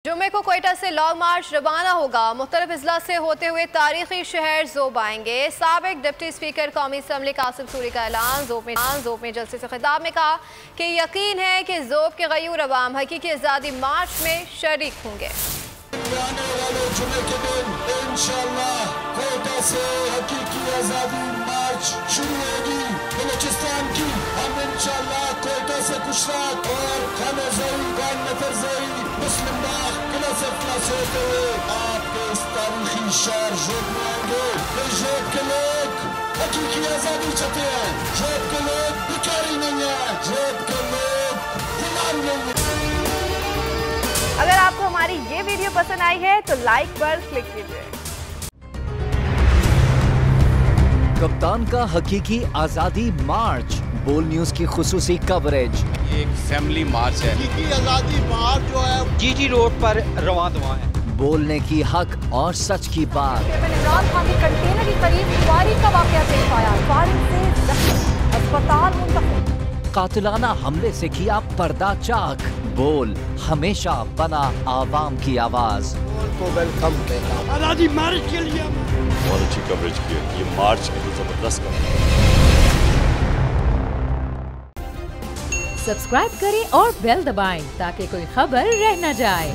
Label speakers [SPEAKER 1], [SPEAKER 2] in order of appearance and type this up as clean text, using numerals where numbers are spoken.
[SPEAKER 1] जुम्मे को कोयटा से लॉन्ग मार्च रवाना होगा। मुख्तलिफ अजला से होते हुए तारीखी शहर ज़ोब आएंगे। साबिक डिप्टी स्पीकर कौमी असम्बली कासिम सूरी का ऐलान। ज़ोब में जलसे से खिताब में कहा कि यकीन है कि ज़ोब के गयूर अवाम हकीकी आज़ादी मार्च में शरीक होंगे।
[SPEAKER 2] आने वाले जुम्मे के दिन इंशाअल्लाह कोयटा से हकीकी आज़ादी मार्च शुरू होगी बलूचिस्तान की। हम इंशाअल्लाह कोयटा से कुशराक और खाने ज़ोई नफर ज़ोई मुस्लिम बाग किला से फ्लास होते हुए आपके इस तारीखी शहर ज़ोब में आएंगे। ज़ोब के लोग हकीकी आज़ादी चाहते हैं। ज़ोब के लोग भिखारी नहीं है। ज़ोब के लोग गुलाम नहीं है।
[SPEAKER 1] अगर आपको हमारी ये वीडियो पसंद आई है तो लाइक पर क्लिक कीजिए।
[SPEAKER 3] कप्तान का हकीकी आजादी मार्च, बोल न्यूज की खुसूसी कवरेज।
[SPEAKER 4] ये एक फैमिली मार्च है।
[SPEAKER 2] हकीकी आज़ादी मार्च जो है
[SPEAKER 4] जीटी रोड पर रवां दवा है।
[SPEAKER 3] बोलने की हक और सच की बात।
[SPEAKER 5] इमरान खान के कंटेनर के करीब फायरिंग का वाकया पेश आया। फायरिंग से जख्मी, अस्पताल मुंतकिल।
[SPEAKER 3] कातिलाना हमले से किया पर्दा चाक। बोल हमेशा बना आवाम की आवाज।
[SPEAKER 2] को वेलकम देगा आज़ादी मार्च के लिए।
[SPEAKER 6] बहुत अच्छी कवरेज की है। ये मार्च की तो जबरदस्त कवरेज।
[SPEAKER 5] सब्सक्राइब करें और बेल दबाएं ताकि कोई खबर रह न जाए।